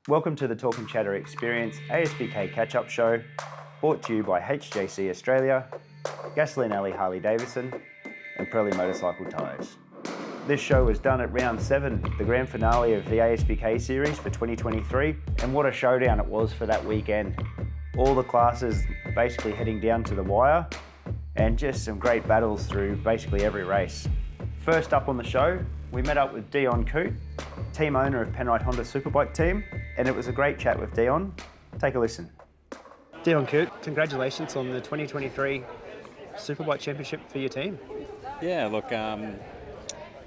Welcome to the Talk and Chatter Experience ASBK Catch-Up Show, brought to you by HJC Australia, Gasoline Alley Harley Davidson, and Pirelli Motorcycle Tyres. This show was done at round 7, the grand finale of the ASBK series for 2023, and what a showdown it was for that weekend. All the classes basically heading down to the wire, and just some great battles through basically every race. First up on the show, we met up with Coote, team owner of Penrite Honda Superbike team, and it was a great chat with Dion. Take a listen. Coote, congratulations on the 2023 Superbike Championship for your team. Yeah, look,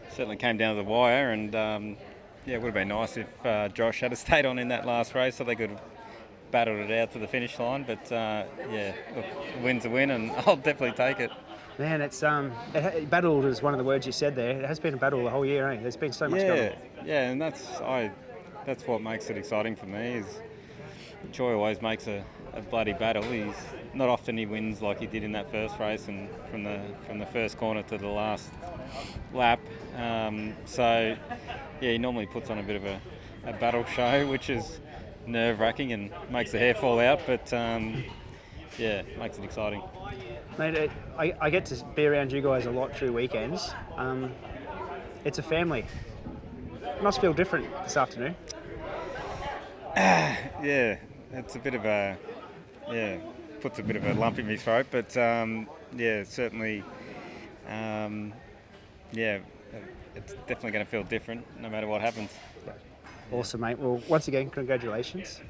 certainly came down to the wire, and it would have been nice if Josh had stayed on in that last race so they could have battled it out to the finish line. But look, a win's a win, and I'll definitely take it. Man, it's battled is one of the words you said there. It has been a battle the whole year, eh? There's been so much going on. Yeah, and that's what makes it exciting for me. Is Troy always makes a bloody battle. He's not often he wins like he did in that first race, and from the first corner to the last lap. He normally puts on a bit of a battle show, which is nerve-wracking and makes the hair fall out. But makes it exciting. Mate, I get to be around you guys a lot through weekends. It's a family. It must feel different this afternoon. It's a bit of puts a bit of a lump in my throat, but certainly, it's definitely going to feel different no matter what happens. Awesome, mate. Well, once again, congratulations.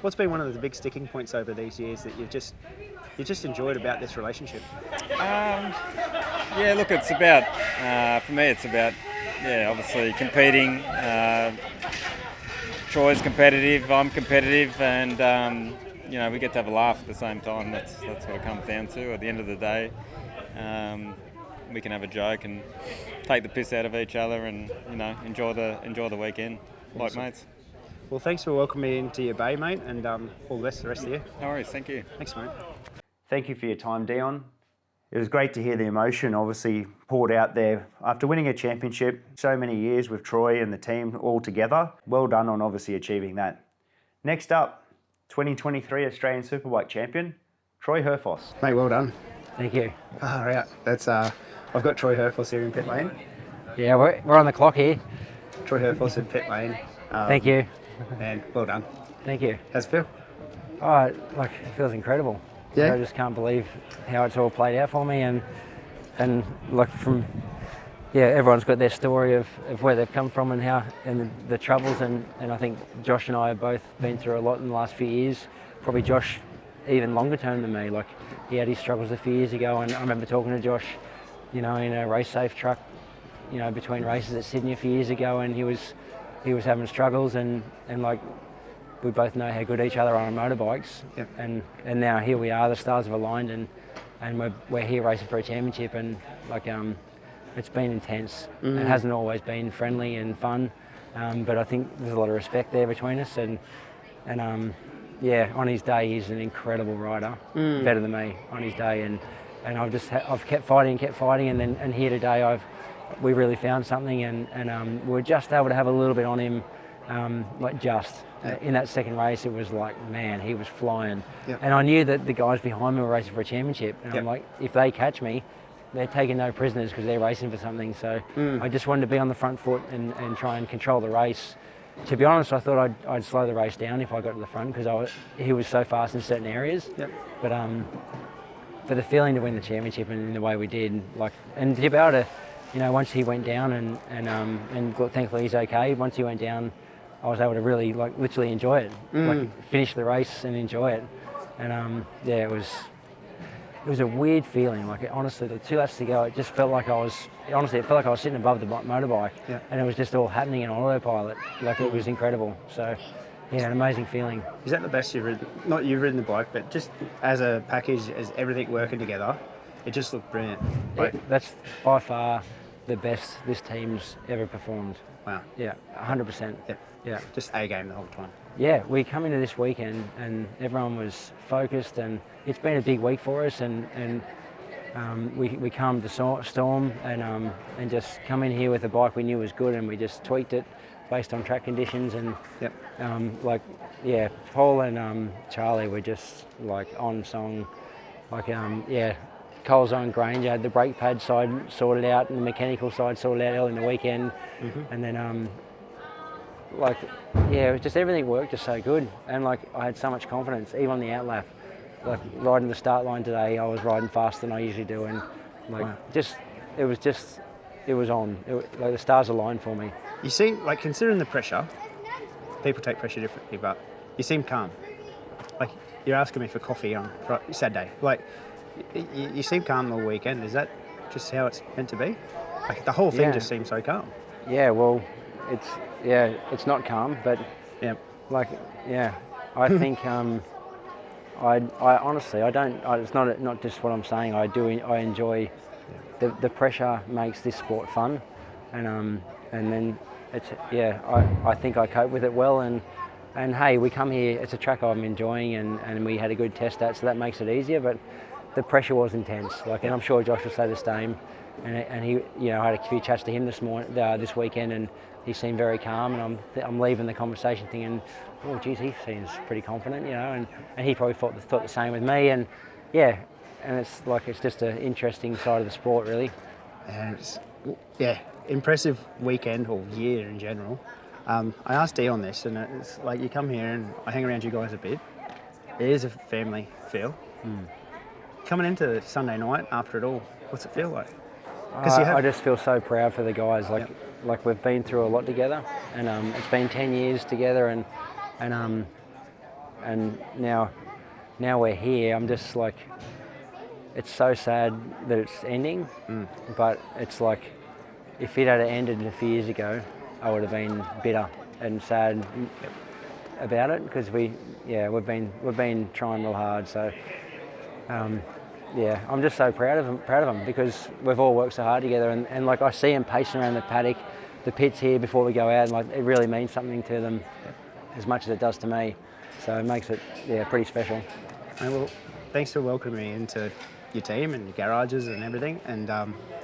What's been one of the big sticking points over these years that you've just enjoyed about this relationship? Look, it's about, for me, it's about, obviously competing. Troy's competitive, I'm competitive, and, we get to have a laugh at the same time. That's what it comes down to. At the end of the day, we can have a joke and take the piss out of each other and, enjoy the weekend like mates. Well, thanks for welcoming me into your bay, mate, and all the best for the rest of the year. No worries, thank you. Thanks, mate. Thank you for your time, Dion. It was great to hear the emotion obviously poured out there after winning a championship, so many years with Troy and the team all together. Well done on obviously achieving that. Next up, 2023 Australian Superbike champion, Troy Herfoss. Mate, well done. Thank you. Right, that's I've got Troy Herfoss here in pit lane. Yeah, we're on the clock here. Troy Herfoss in pit lane. Thank you. And well done. Thank you. How's it feel? Oh, it feels incredible. Yeah. I just can't believe how it's all played out for me, and everyone's got their story of where they've come from and how and the troubles, and I think Josh and I have both been through a lot in the last few years. Probably Josh even longer term than me. Like, he had his struggles a few years ago, and I remember talking to Josh, in a race safe truck, between races at Sydney a few years ago, and he was having struggles, and we both know how good each other are on motorbikes. Yep. And now here we are, the stars have aligned, and we're here racing for a championship, and it's been intense. Mm-hmm. It hasn't always been friendly and fun, but I think there's a lot of respect there between us, and on his day he's an incredible rider, better than me on his day, and I've kept fighting, and here today we really found something, and we were just able to have a little bit on him, in that second race. It was like, man, he was flying. Yep. And I knew that the guys behind me were racing for a championship, and Yep. I'm like, if they catch me, they're taking no prisoners because they're racing for something. So I just wanted to be on the front foot and try and control the race. To be honest, I thought I'd slow the race down if I got to the front, because he was so fast in certain areas. Yep. But for the feeling to win the championship and in the way we did, and to be able to, once he went down and thankfully he's okay. Once he went down, I was able to really literally enjoy it, finish the race and enjoy it. And it was a weird feeling. Honestly, the 2 laps to go, it just felt like I was sitting above the motorbike, and it was just all happening in autopilot. It was incredible. So, an amazing feeling. Is that the best you've ridden? Not you've ridden the bike, but just as a package, as everything working together, it just looked brilliant. That's by far the best this team's ever performed. Wow. Yeah, 100%. Yeah. Just A game the whole time. Yeah, we come into this weekend and everyone was focused, and it's been a big week for us, and we calmed the storm and just come in here with a bike we knew was good, and we just tweaked it based on track conditions. And Yep. Paul and Charlie were just like on song. Cole's on Granger had the brake pad side sorted out and the mechanical side sorted out early in the weekend, and then it was just everything worked just so good, and like I had so much confidence even on the outlap. Like riding the start line today, I was riding faster than I usually do, and it was on. Like the stars aligned for me. You seem, like, considering the pressure, people take pressure differently, but you seem calm. Like, you're asking me for coffee on Saturday. Like, you seem calm all weekend. Is that just how it's meant to be? Like, the whole thing just seems so calm. Yeah, well, it's not calm, but Yeah. I think I honestly I don't. It's not just what I'm saying. I enjoy the pressure makes this sport fun, and then I think I cope with it well, and hey, we come here. It's a track I'm enjoying, and we had a good test at, so that makes it easier. But the pressure was intense. Like, and I'm sure Josh will say the same. And he, I had a few chats to him this weekend, and he seemed very calm. And I'm leaving the conversation thinking, oh, geez, he seems pretty confident, and he probably thought the same with me. And it's just an interesting side of the sport, really. And impressive weekend or year in general. I asked Dee on this, and it's like you come here and I hang around you guys a bit. It is a family feel. Coming into Sunday night after it all, what's it feel like? I just feel so proud for the guys. Like we've been through a lot together, and it's been 10 years together, and now we're here. I'm just like, it's so sad that it's ending, but it's like, if it had ended a few years ago, I would have been bitter and sad about it, because we've been trying real hard. So. I'm just so proud of them because we've all worked so hard together, and like I see them pacing around the paddock, the pits here before we go out, and like it really means something to them as much as it does to me. So it makes it pretty special. And well, thanks for welcoming me into your team and your garages and everything, and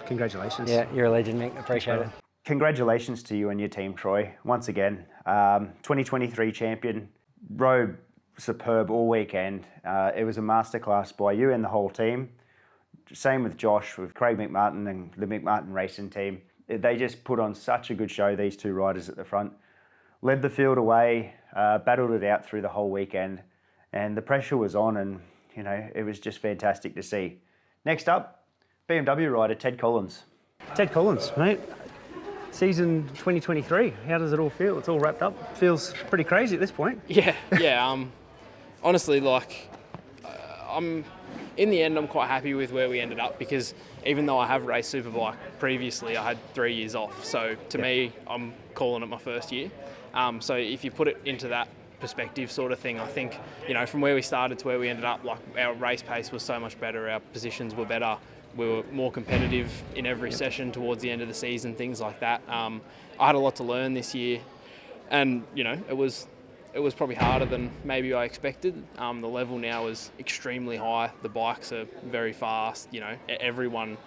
congratulations. Yeah, you're a legend, Mick. Appreciate it. Congratulations to you and your team, Troy, once again. 2023 champion, rode superb all weekend. It was a masterclass by you and the whole team. Same with Josh, with Craig McMartin and the McMartin Racing team. They just put on such a good show, these two riders at the front. Led the field away, battled it out through the whole weekend, and the pressure was on, and it was just fantastic to see. Next up, BMW rider Ted Collins. Ted Collins, mate. Season 2023, how does it all feel? It's all wrapped up. Feels pretty crazy at this point. Yeah. Honestly, in the end, I'm quite happy with where we ended up, because even though I have raced Superbike previously, I had 3 years off. So to me, I'm calling it my first year. So if you put it into that perspective sort of thing, I think, from where we started to where we ended up, like our race pace was so much better, our positions were better, we were more competitive in every session towards the end of the season, things like that. I had a lot to learn this year, and it was probably harder than maybe I expected. The level now is extremely high. The bikes are very fast. Everyone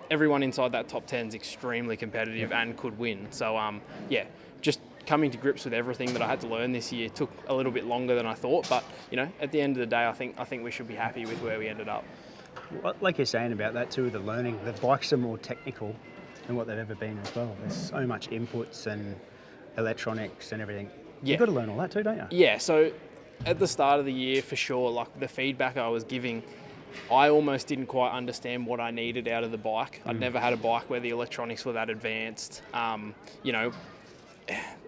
inside that top 10 is extremely competitive and could win. So just coming to grips with everything that I had to learn this year took a little bit longer than I thought. But at the end of the day, I think we should be happy with where we ended up. Like you're saying about that too, the learning. The bikes are more technical than what they've ever been as well. There's so much inputs and electronics and everything. Yeah. You've got to learn all that too, don't you? Yeah, so at the start of the year, for sure, like the feedback I was giving, I almost didn't quite understand what I needed out of the bike. I'd never had a bike where the electronics were that advanced.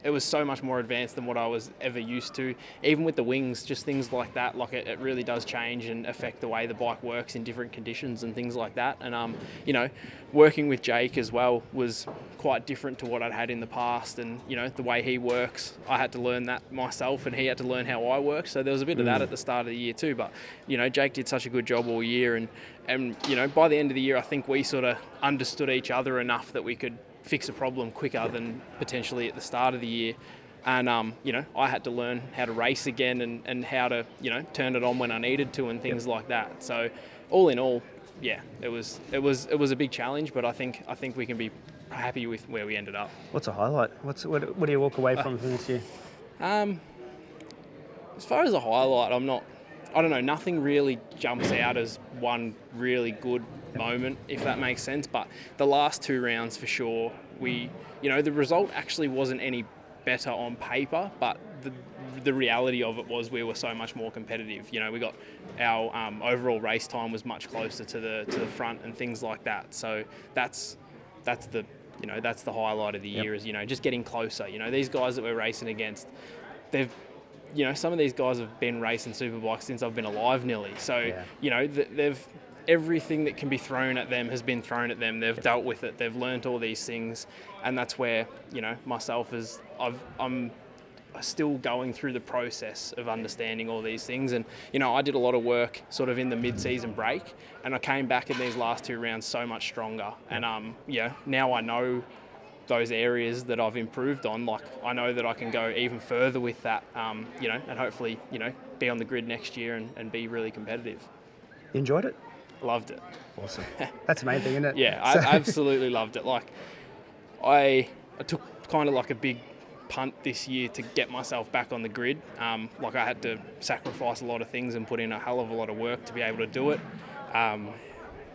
It was so much more advanced than what I was ever used to. Even with the wings, just things like that, like it really does change and affect the way the bike works in different conditions and things like that. And, working with Jake as well was quite different to what I'd had in the past. And, the way he works, I had to learn that myself, and he had to learn how I work. So there was a bit of that at the start of the year too. But, Jake did such a good job all year. And by the end of the year, I think we sort of understood each other enough that we could fix a problem quicker than potentially at the start of the year. And, I had to learn how to race again and how to, turn it on when I needed to and things like that. So all in all, yeah, it was a big challenge, but I think we can be happy with where we ended up. What's a highlight? What do you walk away from this year? As far as a highlight, I don't know, nothing really jumps out as one really good moment, if that makes sense. But the last 2 rounds for sure, the result actually wasn't any better on paper, but the reality of it was we were so much more competitive. We got our overall race time was much closer to the front and things like that. So that's the highlight of the year is just getting closer. These guys that we're racing against, some of these guys have been racing superbikes since I've been alive nearly. So they've everything that can be thrown at them has been thrown at them. They've dealt with it. They've learnt all these things, and that's where myself I'm still going through the process of understanding all these things. And I did a lot of work sort of in the mid-season break, and I came back in these last 2 rounds so much stronger. And now I know those areas that I've improved on. Like, I know that I can go even further with that. And hopefully be on the grid next year and be really competitive. You enjoyed it? Loved it. Awesome. That's the main thing, isn't it? Yeah, I absolutely loved it. Like, I took kind of like a big punt this year to get myself back on the grid. Like, I had to sacrifice a lot of things and put in a hell of a lot of work to be able to do it.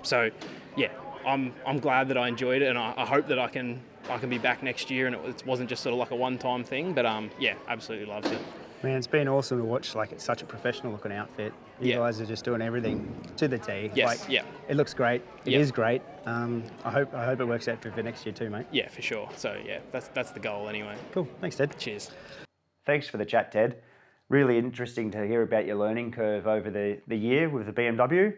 So yeah, I'm glad that I enjoyed it, and I hope that I can be back next year and it wasn't just sort of like a one-time thing. But yeah, absolutely loved it. Man, it's been awesome to watch. Like, it's such a professional looking outfit. You guys are just doing everything to the T. Yes, It looks great. It is great. I hope it works out for next year too, mate. Yeah, for sure. So yeah, that's the goal anyway. Cool. Thanks, Ted. Cheers. Thanks for the chat, Ted. Really interesting to hear about your learning curve over the year with the BMW.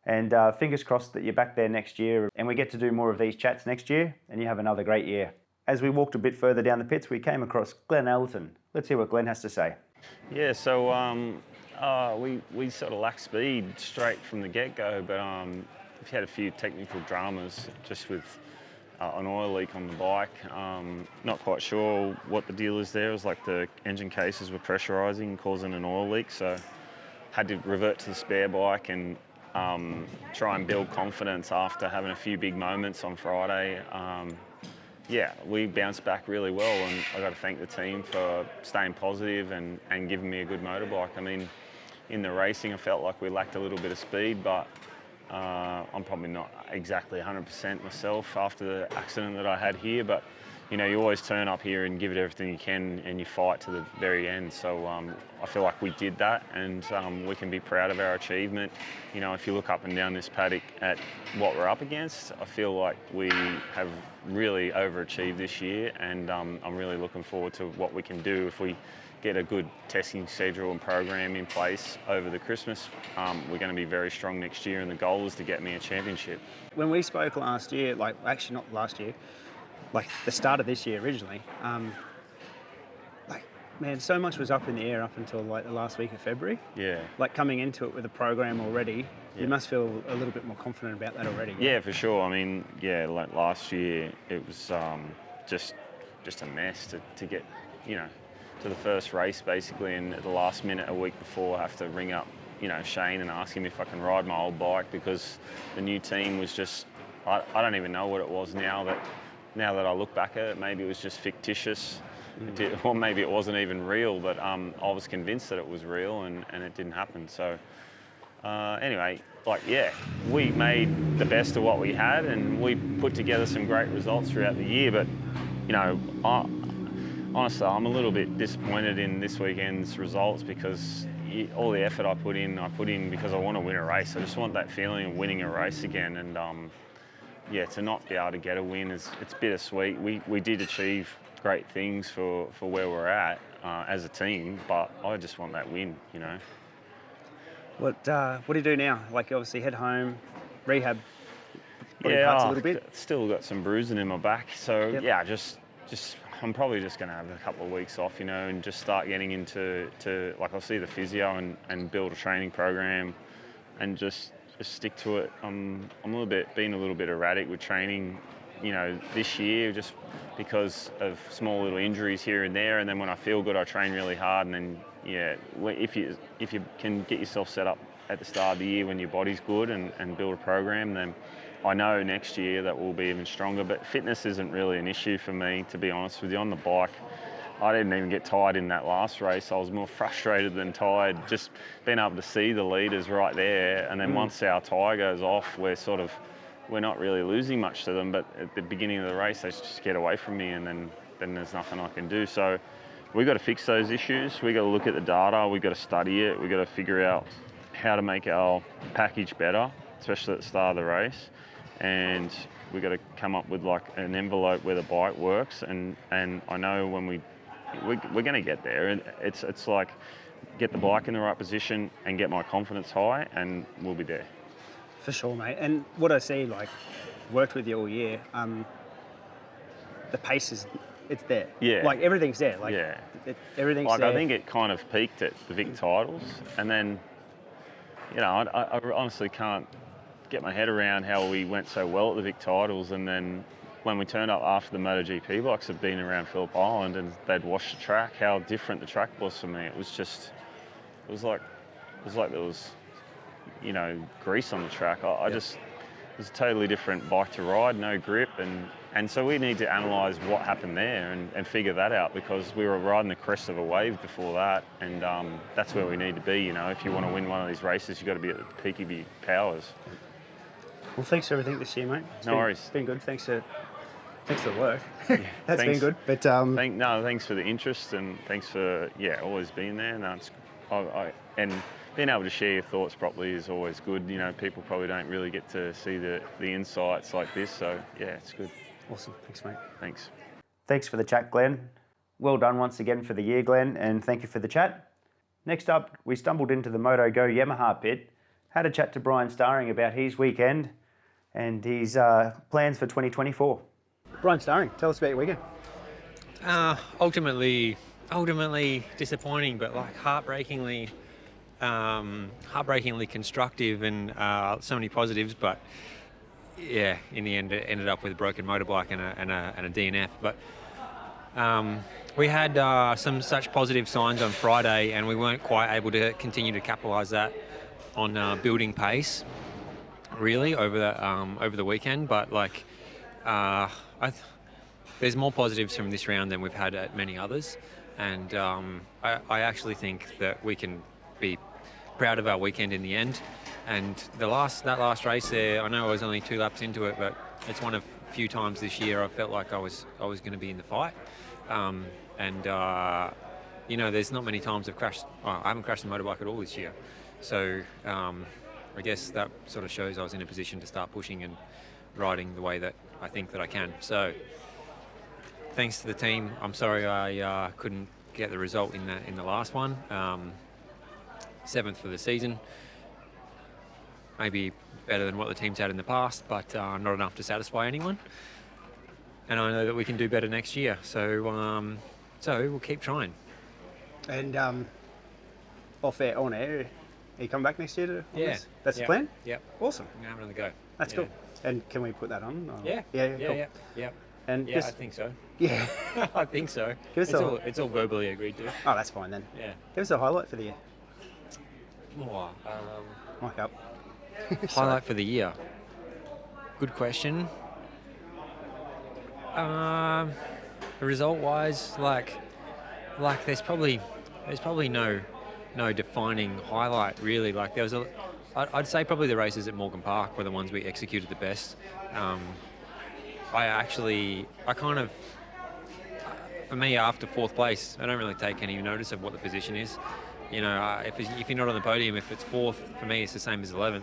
And fingers crossed that you're back there next year and we get to do more of these chats next year and you have another great year. As we walked a bit further down the pits, we came across Glenn Allerton. Let's hear what Glenn has to say. Yeah, so we sort of lacked speed straight from the get-go, but we've had a few technical dramas just with an oil leak on the bike. Not quite sure what the deal is there. It was like the engine cases were pressurising, causing an oil leak, so had to revert to the spare bike and try and build confidence after having a few big moments on Friday. Yeah, we bounced back really well, and I got to thank the team for staying positive and giving me a good motorbike. I mean, in the racing, I felt like we lacked a little bit of speed, but I'm probably not exactly 100% myself after the accident that I had here. But you always turn up here and give it everything you can, and you fight to the very end. So I feel like we did that, and we can be proud of our achievement. If you look up and down this paddock at what we're up against, I feel like we have really overachieved this year, and I'm really looking forward to what we can do if we get a good testing schedule and program in place over the Christmas. We're going to be very strong next year, and the goal is to get me a championship. When we spoke last year, actually not last year, like the start of this year originally, man, so much was up in the air up until like the last week of February. Yeah. Like, coming into it with a program already, you must feel a little bit more confident about that already. Yeah, for sure. I mean, yeah, like last year it was just a mess to get, to the first race basically, and at the last minute a week before I have to ring up, Shane and ask him if I can ride my old bike, because the new team was just, I don't even know what it was now that I look back at it. Maybe it was just fictitious. Or maybe it wasn't even real, but I was convinced that it was real, and it didn't happen. So anyway, we made the best of what we had, and we put together some great results throughout the year. But honestly, I'm a little bit disappointed in this weekend's results, because all the effort I put in because I want to win a race. I just want that feeling of winning a race again, and to not be able to get a win it's bittersweet. We did achieve great things for where we're at as a team, but I just want that win, What do you do now? Like, obviously head home, rehab body parts a little bit? Still got some bruising in my back, so just I'm probably just going to have a couple of weeks off, and just start getting into I'll see the physio and build a training program and just stick to it. I'm being a little bit erratic with training, this year, just because of small little injuries here and there. And then when I feel good, I train really hard. And then, if you can get yourself set up at the start of the year when your body's good and build a program, then I know next year that we'll be even stronger. But fitness isn't really an issue for me, to be honest with you. On the bike, I didn't even get tired in that last race. I was more frustrated than tired, just being able to see the leaders right there. And then once our tyre goes off, we're not really losing much to them. But at the beginning of the race, they just get away from me, and then there's nothing I can do. So we've got to fix those issues. We've got to look at the data. We've got to study it. We've got to figure out how to make our package better, especially at the start of the race. And we've got to come up with like an envelope where the bike works. And I know when we're going to get there. And it's like get the bike in the right position and get my confidence high, and we'll be there. For sure, mate. And what I see, like, worked with you all year, the pace it's there. Yeah. Like, everything's there. Like, yeah. Everything's like, there. I think it kind of peaked at the Vic titles, and then, you know, I honestly can't get my head around how we went so well at the Vic titles, and then when we turned up after the MotoGP bikes had been around Phillip Island and they'd washed the track, how different the track was for me. It was like there was, you know, grease on the track. It was a totally different bike to ride, no grip, and so we need to analyse what happened there and figure that out, because we were riding the crest of a wave before that, and that's where we need to be. You know, if you want to win one of these races, you've got to be at the peak of your powers. Well, thanks for everything this year, mate. Worries. It's been good. Thanks for the work. Yeah, That's been good. But thanks for the interest, and thanks for always being there. No, and being able to share your thoughts properly is always good. You know, people probably don't really get to see the insights like this. So yeah, it's good. Awesome. Thanks, mate. Thanks. Thanks for the chat, Glenn. Well done once again for the year, Glenn, and thank you for the chat. Next up, we stumbled into the Moto Go Yamaha pit, had a chat to Brian Starring about his weekend and his plans for 2024. Brian Starring, tell us about your weekend. Ultimately disappointing, but like heartbreakingly constructive, and so many positives. But yeah, in the end, it ended up with a broken motorbike and a DNF. But we had some such positive signs on Friday, and we weren't quite able to continue to capitalise that on building pace, really, over the weekend. But like, there's more positives from this round than we've had at many others, and I actually think that we can be proud of our weekend in the end. And that last race there, I know I was only 2 laps into it, but it's one of few times this year I felt like I was going to be in the fight. You know, there's not many times I've crashed. Well, I haven't crashed a motorbike at all this year, so I guess that sort of shows I was in a position to start pushing and riding the way that I think that I can. So thanks to the team. I'm sorry I couldn't get the result in the last one. 7th for the season. Maybe better than what the team's had in the past, but not enough to satisfy anyone. And I know that we can do better next year. So we'll keep trying. And off air, on air, are you coming back next year? That's the plan? Yep. Awesome. I'm having another go. That's cool. And can we put that on? Or? Yeah. Cool. Yeah. And I think so. Yeah. I think so. Give us It's all verbally agreed to. Oh, that's fine then. Yeah. Give us a highlight for the year. Oh, Mic up. highlight for the year. Good question. Result-wise, like there's probably no defining highlight really. Like there was I'd say probably the races at Morgan Park were the ones we executed the best. For me, after 4th place, I don't really take any notice of what the position is. You know, if you're not on the podium, if it's 4th, for me it's the same as 11th.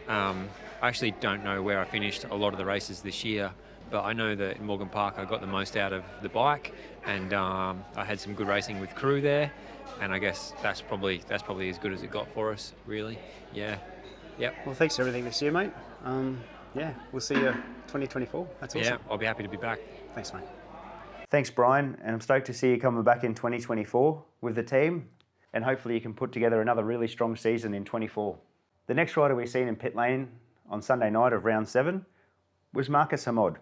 I actually don't know where I finished a lot of the races this year, but I know that in Morgan Park I got the most out of the bike, and I had some good racing with crew there, and I guess that's probably as good as it got for us, really. Yeah. Yep. Well, thanks for everything this year, mate. We'll see you 2024. That's awesome. Yeah, I'll be happy to be back. Thanks, mate. Thanks, Brian, and I'm stoked to see you coming back in 2024 with the team, and hopefully you can put together another really strong season in 24. The next rider we've seen in pit lane on Sunday night of round 7 was Marcus Hamod.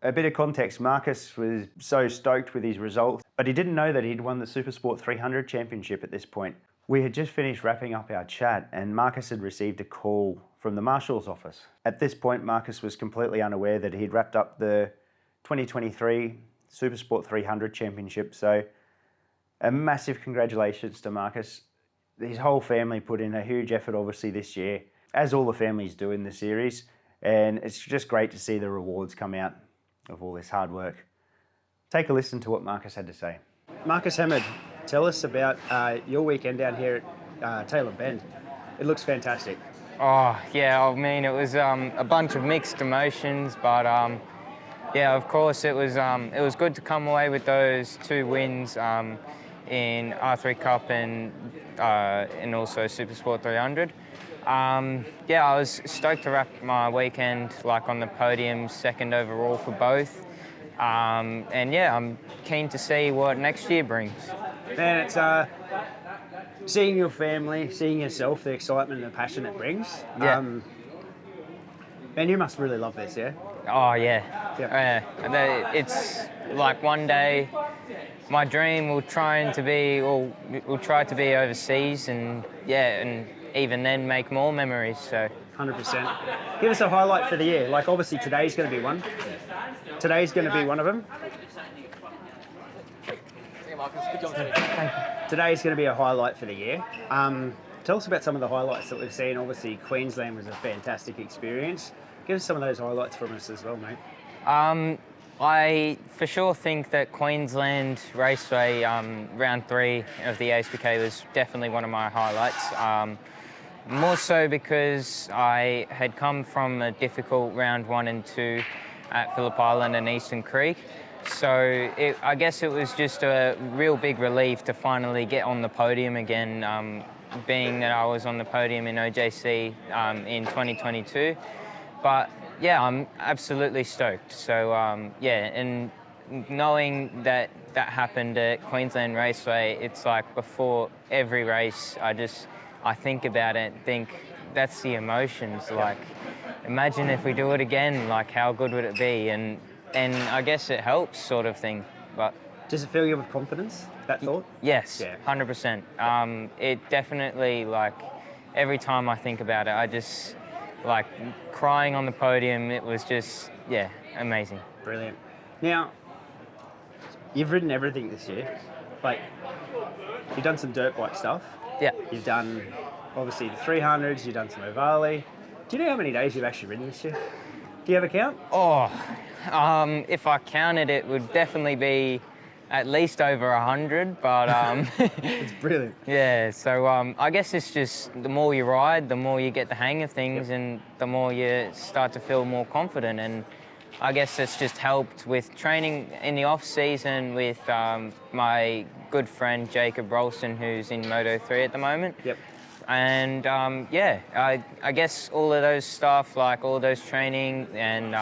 A bit of context, Marcus was so stoked with his results, but he didn't know that he'd won the Supersport 300 championship at this point, We had just finished wrapping up our chat and Marcus had received a call from the Marshal's office. At this point, Marcus was completely unaware that he'd wrapped up the 2023 Supersport 300 Championship. So a massive congratulations to Marcus. His whole family put in a huge effort obviously this year, as all the families do in the series. And it's just great to see the rewards come out of all this hard work. Take a listen to what Marcus had to say. Marcus Hamod, tell us about your weekend down here at Taylor Bend. It looks fantastic. Oh, yeah, I mean, it was a bunch of mixed emotions, but yeah, of course, it was good to come away with those 2 wins in R3 Cup and also Supersport 300. Yeah, I was stoked to wrap my weekend like on the podium, 2nd overall for both. And yeah, I'm keen to see what next year brings. Man, it's seeing your family, seeing yourself, the excitement and the passion it brings. Yeah. Man, you must really love this, yeah? Oh yeah. It's like one day my dream will try to be overseas and yeah, and even then make more memories. So 100%. Give us a highlight for the year. Like obviously today's going to be one. Today's going to be one of them. Today's going to be a highlight for the year. Tell us about some of the highlights that we've seen. Obviously Queensland was a fantastic experience. Give us some of those highlights from us as well, mate. I for sure think that Queensland Raceway round 3 of the ASBK was definitely one of my highlights. More so because I had come from a difficult round 1 and 2 at Phillip Island and Eastern Creek. So I guess it was just a real big relief to finally get on the podium again, being that I was on the podium in HJC in 2022. But yeah, I'm absolutely stoked. So yeah, and knowing that that happened at Queensland Raceway, it's like before every race, I think about it, think that's the emotions. Like, imagine if we do it again, like how good would it be? And I guess it helps, sort of thing. But does it fill you with confidence, that thought? Yes, yeah. 100%. It definitely, like, every time I think about it, I just, like, crying on the podium, it was just, yeah, amazing. Brilliant. Now, you've ridden everything this year. Like, you've done some dirt bike stuff. Yeah. You've done, obviously, the 300s, you've done some Ovale. Do you know how many days you've actually ridden this year? Do you have a count? Oh, if I counted, it would definitely be at least over 100, but... It's brilliant. Yeah, so I guess it's just the more you ride, the more you get the hang of things, and the more you start to feel more confident. And I guess it's just helped with training in the off-season with my good friend Jacob Rolston, who's in Moto3 at the moment. Yep. And yeah, I guess all of those stuff, like all those training and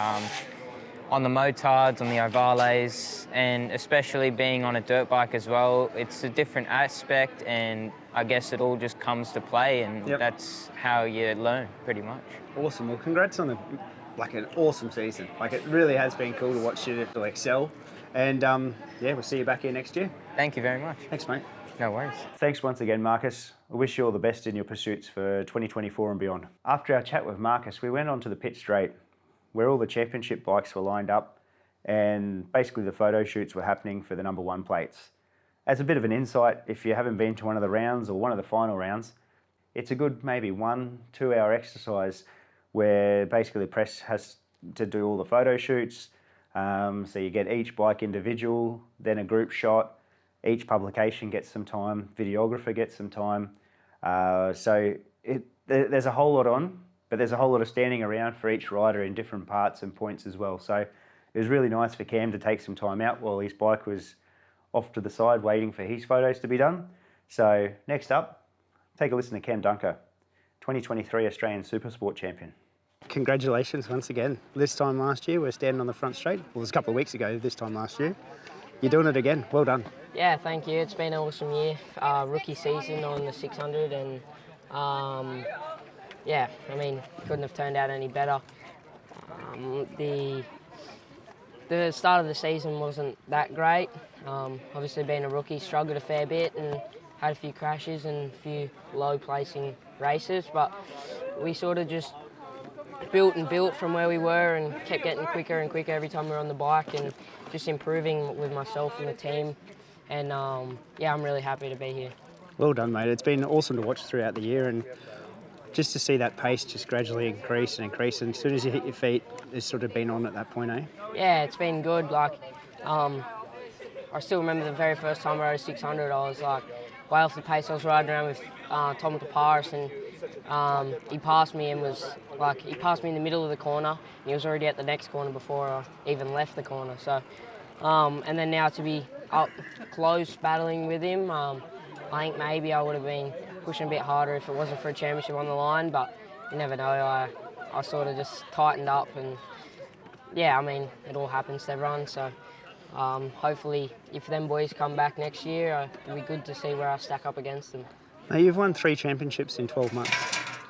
on the motards, on the ovales, and especially being on a dirt bike as well, it's a different aspect, and I guess it all just comes to play, and that's how you learn, pretty much. Awesome. Well, congrats on an awesome season. Like, it really has been cool to watch you to excel. And yeah, we'll see you back here next year. Thank you very much. Thanks, mate. No worries. Thanks once again, Marcus. I wish you all the best in your pursuits for 2024 and beyond. After our chat with Marcus, we went on to the pit straight, where all the championship bikes were lined up and basically the photo shoots were happening for the number 1 plates. As a bit of an insight, if you haven't been to one of the rounds or one of the final rounds, it's a good maybe 1-2 hour exercise where basically the press has to do all the photo shoots. So you get each bike individual, then a group shot. Each publication gets some time, videographer gets some time. So there's a whole lot on, but there's a whole lot of standing around for each rider in different parts and points as well. So it was really nice for Cam to take some time out while his bike was off to the side waiting for his photos to be done. So next up, take a listen to Cam Dunker, 2023 Australian Supersport Champion. Congratulations once again. This time last year, we're standing on the front straight. Well, it was a couple of weeks ago, this time last year. You're doing it again. Well done. Yeah, thank you. It's been an awesome year. Rookie season on the 600, and yeah, I mean, couldn't have turned out any better. The start of the season wasn't that great. Obviously, being a rookie, struggled a fair bit, and had a few crashes and a few low placing races, but we sort of just built and built from where we were and kept getting quicker and quicker every time we were on the bike and just improving with myself and the team. And yeah, I'm really happy to be here. Well done, mate. It's been awesome to watch throughout the year, and just to see that pace just gradually increase and increase. And as soon as you hit your feet, it's sort of been on at that point, eh? Yeah, it's been good. Like, I still remember the very first time I rode 600, I was like way off the pace. I was riding around with Tom Kaparis, and he passed me and was like, he passed me in the middle of the corner, and he was already at the next corner before I even left the corner. So, and then now to be up close battling with him, I think maybe I would have been pushing a bit harder if it wasn't for a championship on the line, but you never know. I sort of just tightened up, and yeah, I mean, it all happens to everyone, so hopefully if them boys come back next year, it'll be good to see where I stack up against them. Now, you've won 3 championships in 12 months,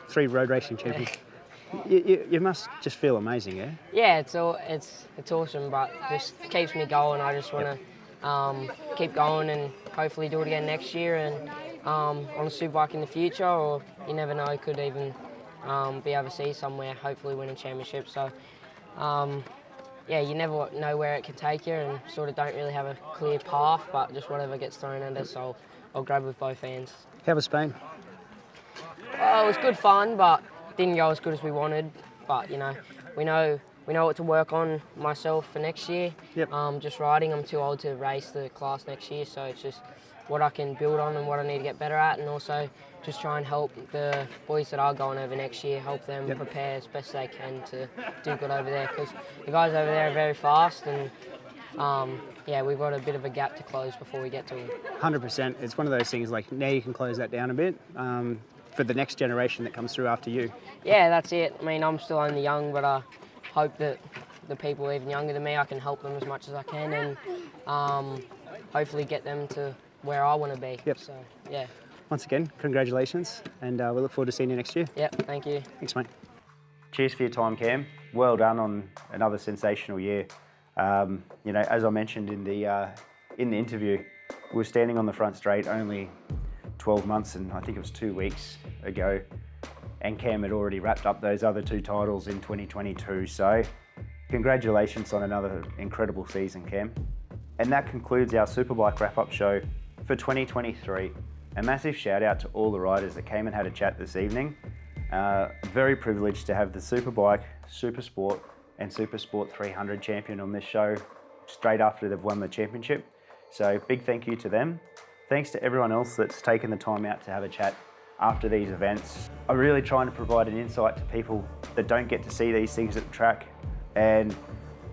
3 road racing championships. You must just feel amazing, yeah? Yeah, it's awesome, but just keeps me going. I just want to keep going and hopefully do it again next year and on a superbike in the future, or you never know, could even be overseas somewhere, hopefully win a championship. So yeah, you never know where it can take you, and sort of don't really have a clear path, but just whatever gets thrown at us, I'll grab with both hands. How was Spain? Well, it was good fun, but didn't go as good as we wanted. But you know what to work on myself for next year. Yep. Just riding. I'm too old to race the class next year, so it's just what I can build on and what I need to get better at, and also just try and help the boys that are going over next year, help them prepare as best they can to do good over there, because the guys over there are very fast, and yeah, we've got a bit of a gap to close before we get to them. 100%. It's one of those things like now you can close that down a bit for the next generation that comes through after you. Yeah, that's it. I mean, I'm still only young, but I hope that the people even younger than me, I can help them as much as I can, and hopefully get them to where I want to be. Yep. So, yeah. Once again, congratulations, and we look forward to seeing you next year. Yep, thank you. Thanks, mate. Cheers for your time, Cam. Well done on another sensational year. You know, as I mentioned in the interview, we were standing on the front straight only 12 months and I think it was 2 weeks ago, and Cam had already wrapped up those other 2 titles in 2022. So congratulations on another incredible season, Cam. And that concludes our Superbike wrap-up show for 2023. A massive shout out to all the riders that came and had a chat this evening. Very privileged to have the Superbike, Supersport and Supersport 300 champion on this show straight after they've won the championship. So big thank you to them. Thanks to everyone else that's taken the time out to have a chat after these events. I'm really trying to provide an insight to people that don't get to see these things at the track. And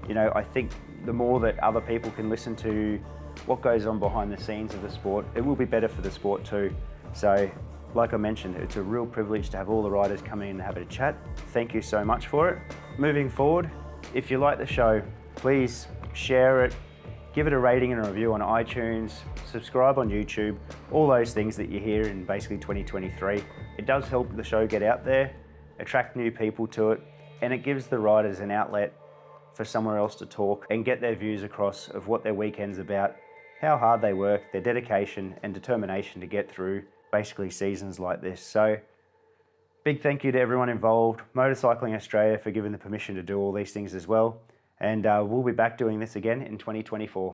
you know, I think the more that other people can listen to what goes on behind the scenes of the sport, it will be better for the sport too. So, like I mentioned, it's a real privilege to have all the riders come in and have a chat. Thank you so much for it. Moving forward, if you like the show, please share it, give it a rating and a review on iTunes, subscribe on YouTube, all those things that you hear in basically 2023. It does help the show get out there, attract new people to it, and it gives the riders an outlet for somewhere else to talk and get their views across of what their weekend's about, how hard they work, their dedication and determination to get through basically seasons like this. So big thank you to everyone involved, Motorcycling Australia for giving the permission to do all these things as well. And we'll be back doing this again in 2024.